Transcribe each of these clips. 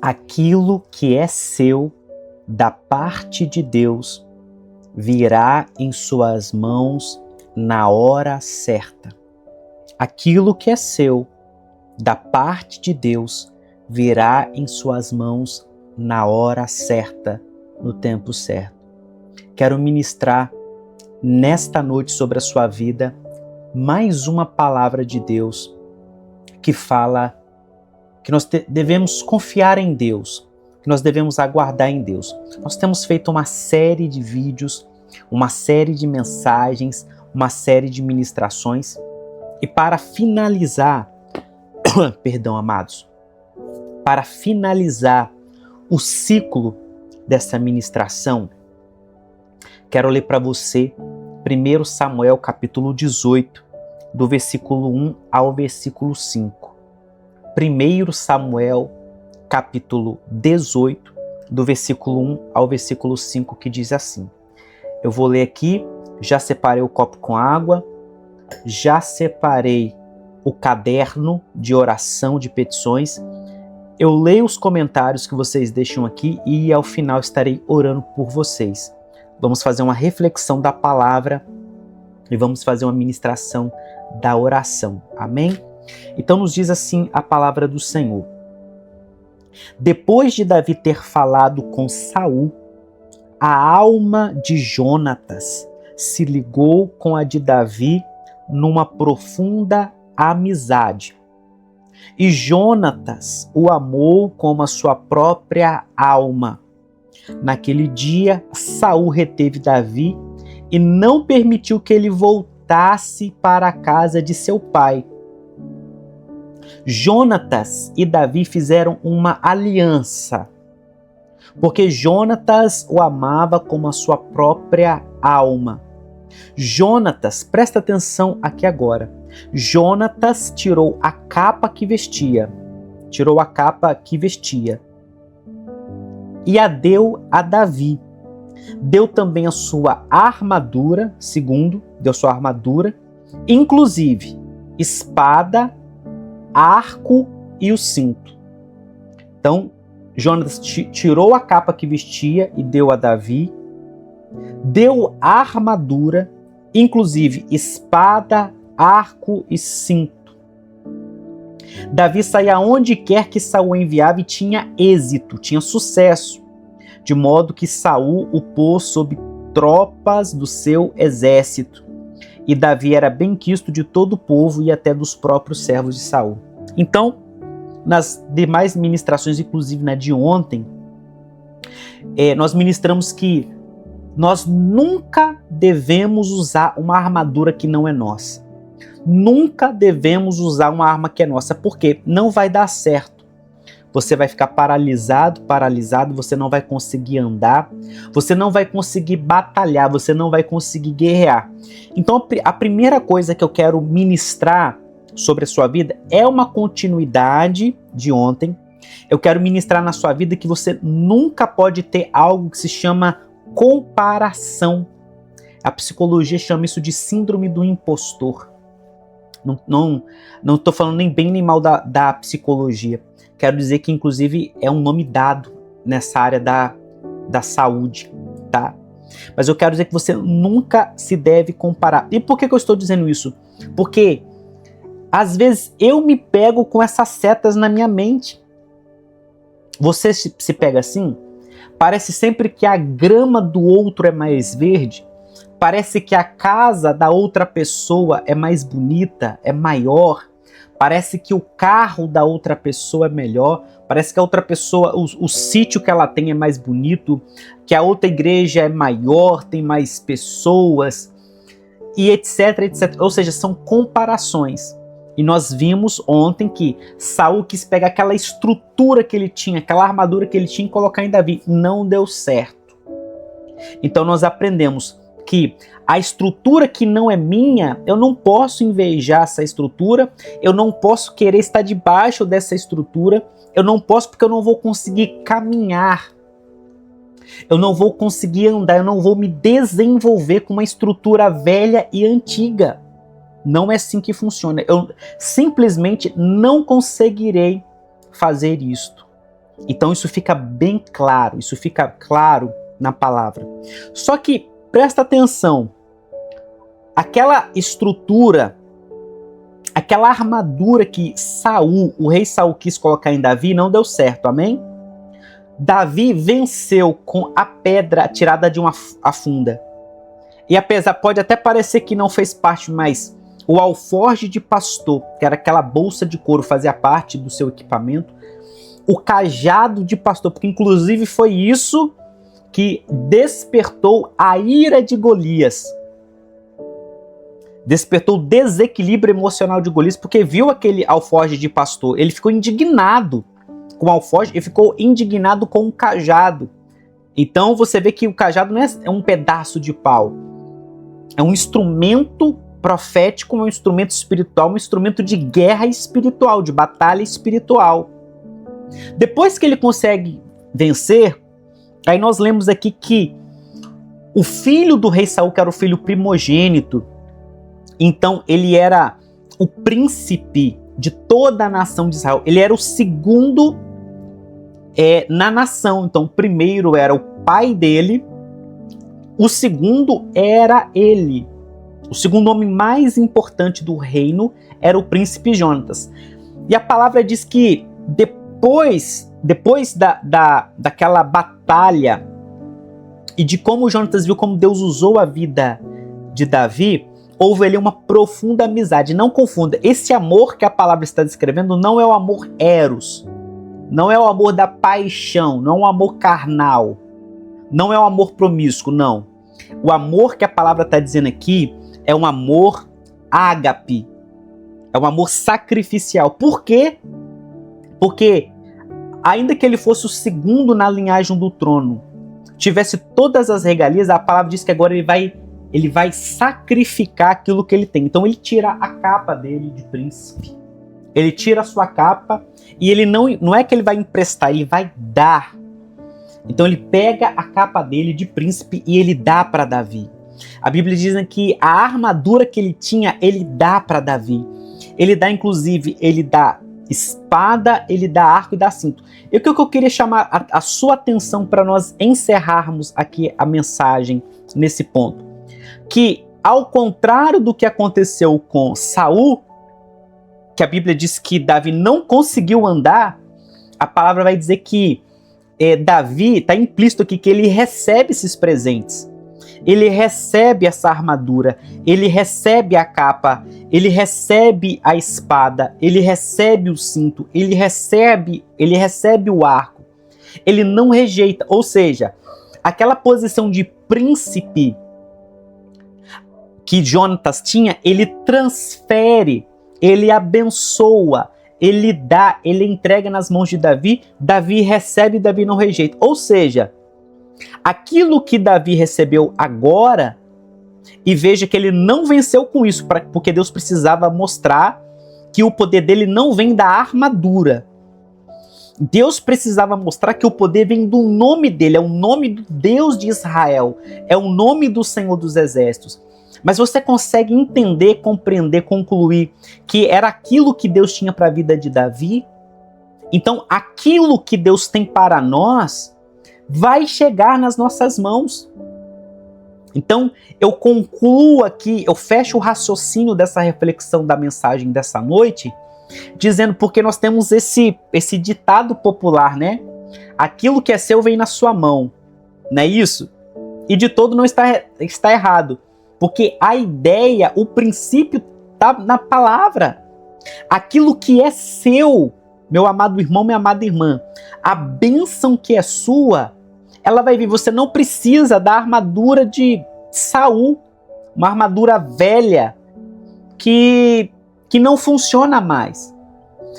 Aquilo que é seu da parte de Deus virá em suas mãos na hora certa. Aquilo que é seu da parte de Deus virá em suas mãos na hora certa, no tempo certo. Quero ministrar nesta noite sobre a sua vida mais uma palavra de Deus que fala que nós devemos confiar em Deus, que nós devemos aguardar em Deus. Nós temos feito uma série de vídeos, uma série de mensagens, uma série de ministrações, e para finalizar, perdão, amados, para finalizar o ciclo dessa ministração, quero ler para você 1 Samuel capítulo 18, do versículo 1 ao versículo 5. 1 Samuel capítulo 18, do versículo 1 ao versículo 5, que diz assim. Eu vou ler aqui, já separei o copo com água, já separei o caderno de oração de petições. Eu leio os comentários que vocês deixam aqui e ao final estarei orando por vocês. Vamos fazer uma reflexão da palavra e vamos fazer uma ministração da oração. Amém? Então nos diz assim a palavra do Senhor. Depois de Davi ter falado com Saul, a alma de Jonatas se ligou com a de Davi numa profunda amizade. E Jonatas o amou como a sua própria alma. Naquele dia, Saul reteve Davi e não permitiu que ele voltasse para a casa de seu pai. Jonatas e Davi fizeram uma aliança, porque Jonatas o amava como a sua própria alma. Jonatas, presta atenção aqui agora, Jonatas tirou a capa que vestia, e a deu a Davi. Deu também a sua armadura, inclusive espada, arco e o cinto. Então, Jonatas tirou a capa que vestia e deu a Davi, deu a armadura, inclusive espada, arco e cinto. Davi saía onde quer que Saul enviava e tinha êxito, tinha sucesso, de modo que Saul o pôs sob tropas do seu exército. E Davi era benquisto de todo o povo e até dos próprios servos de Saul. Então, nas demais ministrações, inclusive na de ontem, nós ministramos que nós nunca devemos usar uma armadura que não é nossa. Nunca devemos usar uma arma que é nossa, porque não vai dar certo. Você vai ficar paralisado, você não vai conseguir andar, você não vai conseguir batalhar, você não vai conseguir guerrear. Então, a primeira coisa que eu quero ministrar sobre a sua vida é uma continuidade de ontem. Eu quero ministrar na sua vida que você nunca pode ter algo que se chama comparação. A psicologia chama isso de síndrome do impostor. Não estou falando nem bem nem mal da psicologia. Quero dizer que, inclusive, é um nome dado nessa área da saúde, tá? Mas eu quero dizer que você nunca se deve comparar. E por que eu estou dizendo isso? Porque, às vezes, eu me pego com essas setas na minha mente. Você se pega assim? Parece sempre que a grama do outro é mais verde. Parece que a casa da outra pessoa é mais bonita, é maior. Parece que o carro da outra pessoa é melhor. Parece que a outra pessoa, o sítio que ela tem é mais bonito, que a outra igreja é maior, tem mais pessoas, e etc, etc. Ou seja, são comparações. E nós vimos ontem que Saul quis pegar aquela estrutura que ele tinha, aquela armadura que ele tinha e colocar em Davi. Não deu certo. Então nós aprendemos que a estrutura que não é minha, eu não posso invejar essa estrutura, eu não posso querer estar debaixo dessa estrutura, eu não posso porque eu não vou conseguir caminhar, eu não vou conseguir andar, eu não vou me desenvolver com uma estrutura velha e antiga. Não é assim que funciona. Eu simplesmente não conseguirei fazer isto. Então isso fica bem claro, isso fica claro na palavra. Só que, presta atenção, aquela estrutura, aquela armadura que o rei Saul quis colocar em Davi, não deu certo, amém? Davi venceu com a pedra tirada de uma funda. E apesar, pode até parecer que não fez parte, mas o alforje de pastor, que era aquela bolsa de couro, fazia parte do seu equipamento. O cajado de pastor, porque inclusive foi isso que despertou a ira de Golias. Despertou o desequilíbrio emocional de Golias, porque viu aquele alforje de pastor. Ele ficou indignado com o alforje e ficou indignado com o cajado. Então você vê que o cajado não é um pedaço de pau. É um instrumento profético, um instrumento espiritual, um instrumento de guerra espiritual, de batalha espiritual. Depois que ele consegue vencer, aí nós lemos aqui que o filho do rei Saul, que era o filho primogênito, então ele era o príncipe de toda a nação de Israel. Ele era o segundo na nação. Então o primeiro era o pai dele, o segundo era ele. O segundo homem mais importante do reino era o príncipe Jonatas. E a palavra diz que depois daquela batalha e de como Jonatas viu como Deus usou a vida de Davi, houve ali uma profunda amizade. Não confunda, esse amor que a palavra está descrevendo não é o amor eros, não é o amor da paixão, não é o amor carnal, não é o amor promíscuo, não. O amor que a palavra está dizendo aqui é um amor ágape, é um amor sacrificial. Por quê? Porque ainda que ele fosse o segundo na linhagem do trono, tivesse todas as regalias, a palavra diz que agora ele vai sacrificar aquilo que ele tem. Então ele tira a capa dele de príncipe. Ele tira a sua capa e ele não é que ele vai emprestar, ele vai dar. Então ele pega a capa dele de príncipe e ele dá para Davi. A Bíblia diz que a armadura que ele tinha, ele dá para Davi. Ele dá, inclusive, ele dá espada, ele dá arco e dá cinto. E o que eu queria chamar a sua atenção para nós encerrarmos aqui a mensagem nesse ponto. Que, ao contrário do que aconteceu com Saul, que a Bíblia diz que Davi não conseguiu andar, a palavra vai dizer que Davi, está implícito aqui que ele recebe esses presentes. Ele recebe essa armadura, ele recebe a capa, ele recebe a espada, ele recebe o cinto, ele recebe o arco. Ele não rejeita, ou seja, aquela posição de príncipe que Jonatas tinha, ele transfere, ele abençoa, ele dá, ele entrega nas mãos de Davi, Davi recebe, Davi não rejeita. Ou seja, aquilo que Davi recebeu agora, e veja que ele não venceu com isso, porque Deus precisava mostrar que o poder dele não vem da armadura. Deus precisava mostrar que o poder vem do nome dele, é o nome do Deus de Israel, é o nome do Senhor dos Exércitos. Mas você consegue entender, compreender, concluir que era aquilo que Deus tinha para a vida de Davi? Então, aquilo que Deus tem para nós vai chegar nas nossas mãos. Então, eu concluo aqui, eu fecho o raciocínio dessa reflexão da mensagem dessa noite, dizendo, porque nós temos esse ditado popular, né? Aquilo que é seu vem na sua mão, não é isso? E de todo não está errado, porque a ideia, o princípio está na palavra. Aquilo que é seu, meu amado irmão, minha amada irmã, a bênção que é sua, ela vai vir. Você não precisa da armadura de Saul, uma armadura velha que não funciona mais.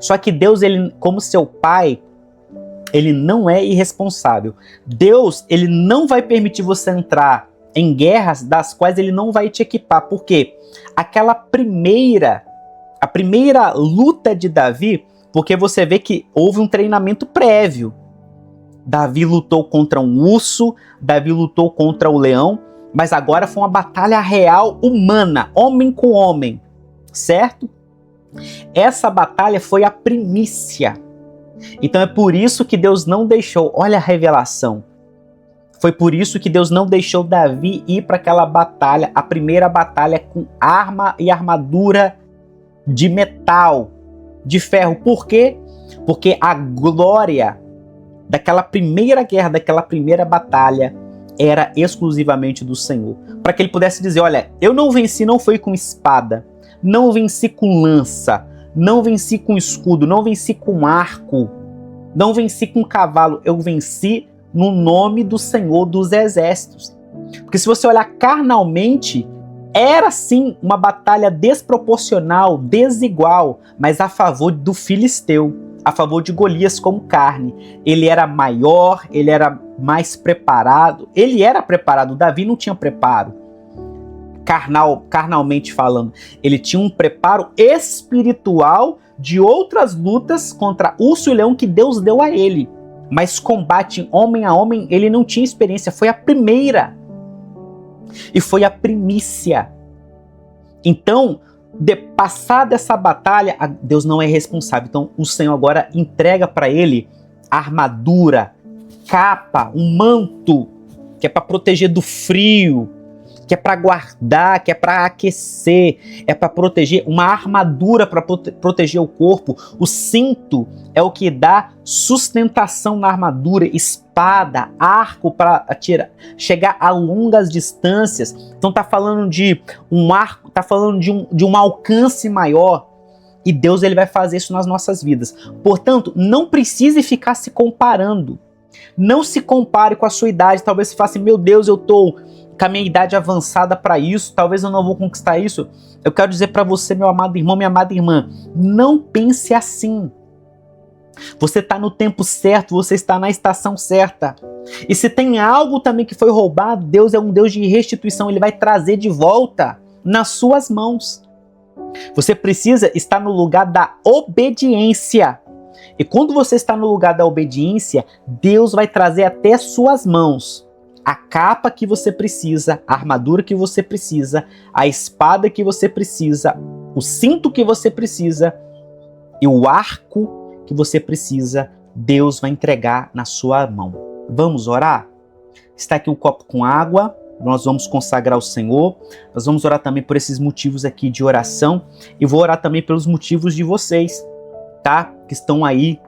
Só que Deus, ele, como seu pai, ele não é irresponsável. Deus, ele não vai permitir você entrar em guerras das quais ele não vai te equipar. Por quê? A primeira luta de Davi, porque você vê que houve um treinamento prévio. Davi lutou contra um urso, Davi lutou contra o leão, mas agora foi uma batalha real humana, homem com homem, certo? Essa batalha foi a primícia. Então é por isso que Deus não deixou, olha a revelação. Foi por isso que Deus não deixou Davi ir para aquela batalha, a primeira batalha com arma e armadura de metal, de ferro. Por quê? Porque a glória daquela primeira guerra, daquela primeira batalha, era exclusivamente do Senhor. Para que ele pudesse dizer, olha, eu não venci, não foi com espada, não venci com lança, não venci com escudo, não venci com arco, não venci com cavalo, eu venci no nome do Senhor dos Exércitos. Porque se você olhar carnalmente, era sim uma batalha desproporcional, desigual, mas a favor do filisteu, a favor de Golias como carne. Ele era maior, ele era mais preparado, ele era preparado, Davi não tinha preparo. Carnalmente falando, ele tinha um preparo espiritual de outras lutas contra urso e leão que Deus deu a ele. Mas combate homem a homem, ele não tinha experiência, foi a primeira. E foi a primícia. Então, passada essa batalha, Deus não é responsável. Então, o Senhor agora entrega para ele armadura, capa, um manto, que é para proteger do frio, que é para guardar, que é para aquecer, é para proteger, uma armadura para proteger o corpo. O cinto é o que dá sustentação na armadura, espada, arco para chegar a longas distâncias. Então tá falando de um arco, tá falando de um alcance maior. E Deus ele vai fazer isso nas nossas vidas. Portanto, não precise ficar se comparando. Não se compare com a sua idade. Talvez você fale assim, meu Deus, eu tô com a minha idade avançada para isso, talvez eu não vou conquistar isso. Eu quero dizer para você, meu amado irmão, minha amada irmã, não pense assim. Você está no tempo certo, você está na estação certa. E se tem algo também que foi roubado, Deus é um Deus de restituição, Ele vai trazer de volta nas suas mãos. Você precisa estar no lugar da obediência. E quando você está no lugar da obediência, Deus vai trazer até suas mãos a capa que você precisa, a armadura que você precisa, a espada que você precisa, o cinto que você precisa e o arco que você precisa, Deus vai entregar na sua mão. Vamos orar? Está aqui um copo com água, nós vamos consagrar ao Senhor, nós vamos orar também por esses motivos aqui de oração e vou orar também pelos motivos de vocês, tá? Que estão aí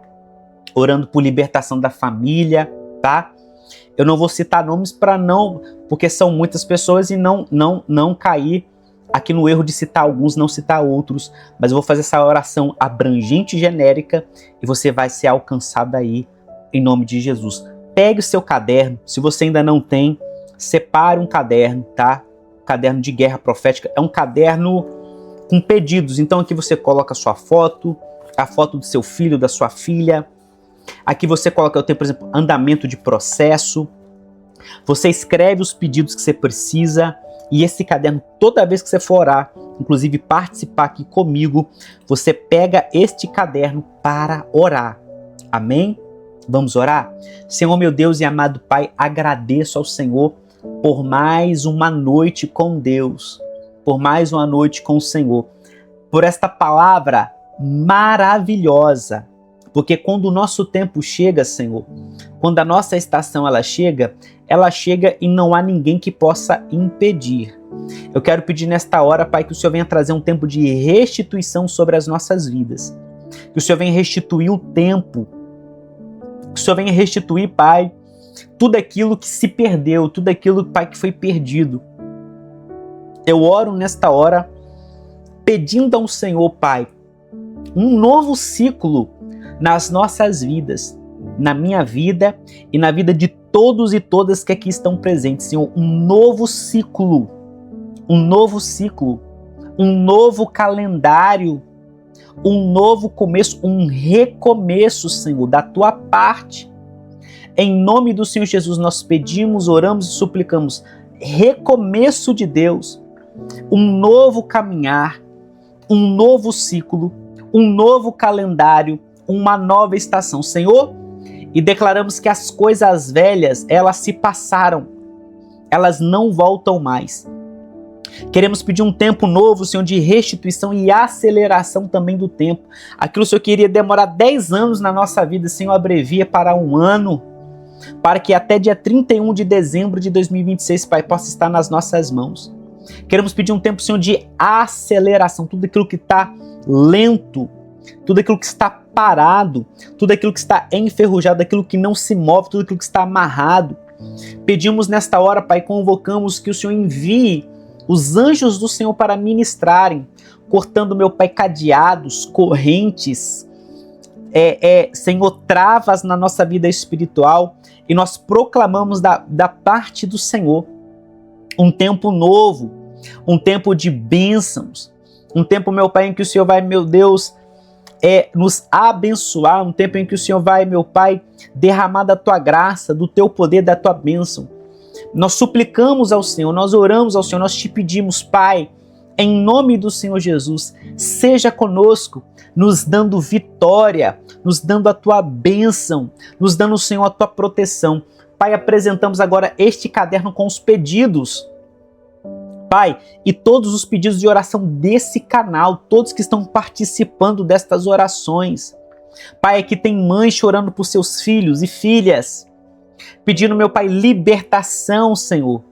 orando por libertação da família, tá? Eu não vou citar nomes para não, porque são muitas pessoas e não cair aqui no erro de citar alguns, não citar outros, mas eu vou fazer essa oração abrangente e genérica e você vai ser alcançado aí em nome de Jesus. Pegue o seu caderno, se você ainda não tem, separe um caderno, tá? Caderno de guerra profética, é um caderno com pedidos, então aqui você coloca a sua foto, a foto do seu filho, da sua filha. Aqui você coloca, eu tenho, por exemplo, andamento de processo. Você escreve os pedidos que você precisa e esse caderno, toda vez que você for orar, inclusive participar aqui comigo, você pega este caderno para orar. Amém? Vamos orar? Senhor, meu Deus e amado Pai, agradeço ao Senhor por mais uma noite com Deus, por mais uma noite com o Senhor, por esta palavra maravilhosa. Porque quando o nosso tempo chega, Senhor, quando a nossa estação ela chega e não há ninguém que possa impedir. Eu quero pedir nesta hora, Pai, que o Senhor venha trazer um tempo de restituição sobre as nossas vidas. Que o Senhor venha restituir o tempo. Que o Senhor venha restituir, Pai, tudo aquilo que se perdeu, tudo aquilo, Pai, que foi perdido. Eu oro nesta hora, pedindo ao Senhor, Pai, um novo ciclo nas nossas vidas, na minha vida e na vida de todos e todas que aqui estão presentes, Senhor, um novo ciclo, um novo calendário, um novo começo, um recomeço, Senhor, da Tua parte. Em nome do Senhor Jesus, nós pedimos, oramos e suplicamos recomeço de Deus, um novo caminhar, um novo ciclo, um novo calendário, uma nova estação, Senhor, e declaramos que as coisas velhas, elas se passaram, elas não voltam mais. Queremos pedir um tempo novo, Senhor, de restituição e aceleração também do tempo. Aquilo, Senhor, que iria demorar 10 anos na nossa vida, Senhor, abrevia para 1 ano, para que até dia 31 de dezembro de 2026, Pai, possa estar nas nossas mãos. Queremos pedir um tempo, Senhor, de aceleração, tudo aquilo que está lento, tudo aquilo que está parado, tudo aquilo que está enferrujado, aquilo que não se move, tudo aquilo que está amarrado. Pedimos nesta hora, Pai, convocamos que o Senhor envie os anjos do Senhor para ministrarem, cortando, meu Pai, cadeados, correntes, Senhor, travas na nossa vida espiritual, e nós proclamamos da parte do Senhor um tempo novo, um tempo de bênçãos, um tempo, meu Pai, em que o Senhor vai, meu Deus, nos abençoar, um tempo em que o Senhor vai, meu Pai, derramar da Tua graça, do Teu poder, da Tua bênção. Nós suplicamos ao Senhor, nós oramos ao Senhor, nós te pedimos, Pai, em nome do Senhor Jesus, seja conosco, nos dando vitória, nos dando a Tua bênção, nos dando, Senhor, a Tua proteção. Pai, apresentamos agora este caderno com os pedidos, Pai, e todos os pedidos de oração desse canal, todos que estão participando destas orações. Pai, aqui tem mães chorando por seus filhos e filhas, pedindo, meu Pai, libertação, Senhor.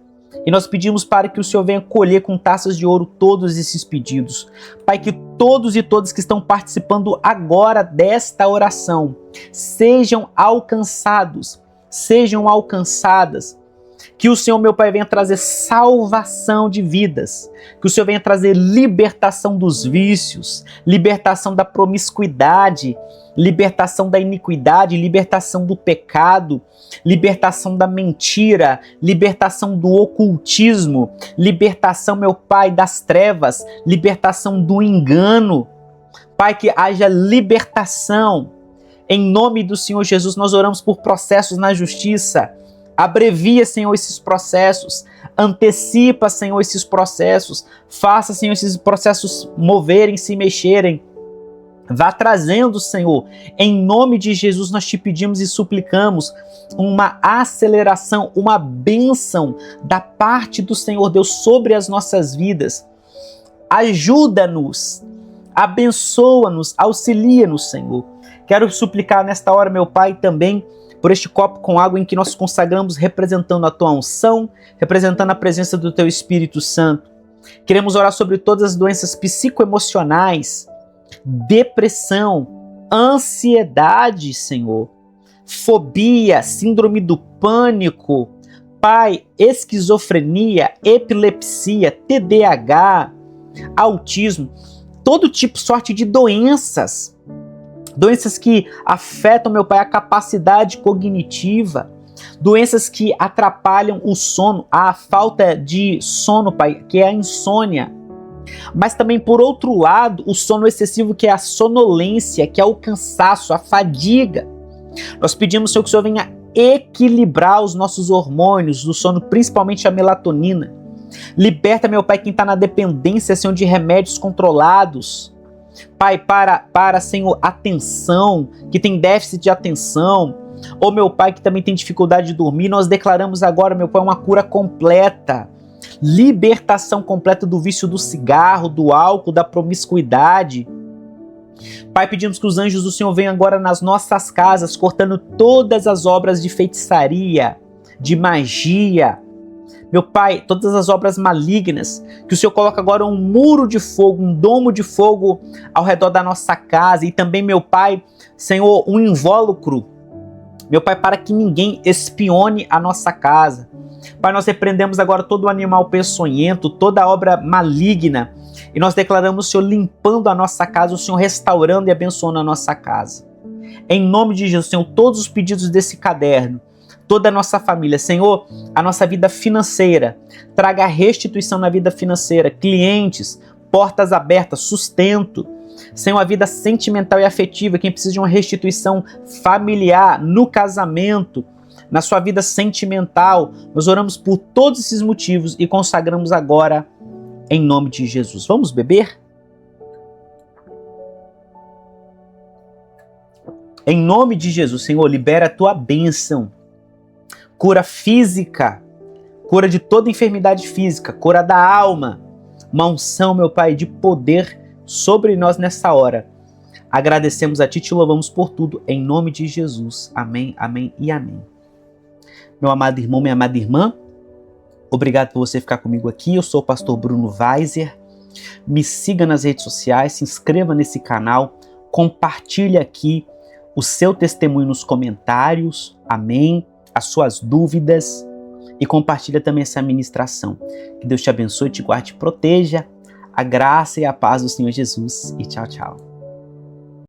E nós pedimos para que o Senhor venha colher com taças de ouro todos esses pedidos. Pai, que todos e todas que estão participando agora desta oração sejam alcançados, sejam alcançadas. Que o Senhor, meu Pai, venha trazer salvação de vidas. Que o Senhor venha trazer libertação dos vícios, libertação da promiscuidade, libertação da iniquidade, libertação do pecado, libertação da mentira, libertação do ocultismo, libertação, meu Pai, das trevas, libertação do engano. Pai, que haja libertação. Em nome do Senhor Jesus, nós oramos por processos na justiça. Abrevia, Senhor, esses processos. Antecipa, Senhor, esses processos. Faça, Senhor, esses processos moverem, se mexerem. Vá trazendo, Senhor. Em nome de Jesus, nós te pedimos e suplicamos uma aceleração, uma bênção da parte do Senhor Deus sobre as nossas vidas. Ajuda-nos, abençoa-nos, auxilia-nos, Senhor. Quero suplicar nesta hora, meu Pai, também por este copo com água em que nós consagramos, representando a Tua unção, representando a presença do Teu Espírito Santo. Queremos orar sobre todas as doenças psicoemocionais, depressão, ansiedade, Senhor, fobia, síndrome do pânico, Pai, esquizofrenia, epilepsia, TDAH, autismo, todo tipo, sorte de doenças que afetam, meu Pai, a capacidade cognitiva, doenças que atrapalham o sono, a falta de sono, Pai, que é a insônia, mas também, por outro lado, o sono excessivo, que é a sonolência, que é o cansaço, a fadiga. Nós pedimos, Senhor, que o Senhor venha equilibrar os nossos hormônios do sono, principalmente a melatonina. Liberta, meu Pai, quem está na dependência, Senhor, de remédios controlados. Pai, para, Senhor, atenção, que tem déficit de atenção, ou meu Pai, que também tem dificuldade de dormir, nós declaramos agora, meu Pai, uma cura completa, libertação completa do vício do cigarro, do álcool, da promiscuidade. Pai, pedimos que os anjos do Senhor venham agora nas nossas casas, cortando todas as obras de feitiçaria, de magia, meu Pai, todas as obras malignas, que o Senhor coloca agora um muro de fogo, um domo de fogo ao redor da nossa casa, e também, meu Pai, Senhor, um invólucro, meu Pai, para que ninguém espione a nossa casa. Pai, nós repreendemos agora todo animal peçonhento, toda obra maligna, e nós declaramos o Senhor limpando a nossa casa, o Senhor restaurando e abençoando a nossa casa. Em nome de Jesus, Senhor, todos os pedidos desse caderno, toda a nossa família, Senhor, a nossa vida financeira, traga restituição na vida financeira, clientes, portas abertas, sustento, Senhor, a vida sentimental e afetiva, quem precisa de uma restituição familiar, no casamento, na sua vida sentimental, nós oramos por todos esses motivos e consagramos agora em nome de Jesus. Vamos beber? Em nome de Jesus, Senhor, libera a Tua bênção, cura física, cura de toda enfermidade física, cura da alma, uma unção, meu Pai, de poder sobre nós nessa hora. Agradecemos a Ti, te louvamos por tudo, em nome de Jesus. Amém, amém e amém. Meu amado irmão, minha amada irmã, obrigado por você ficar comigo aqui. Eu sou o pastor Bruno Weiser. Me siga nas redes sociais, se inscreva nesse canal, compartilhe aqui o seu testemunho nos comentários, amém, as suas dúvidas, e compartilha também essa ministração. Que Deus te abençoe, te guarde e proteja. A graça e a paz do Senhor Jesus, e tchau, tchau.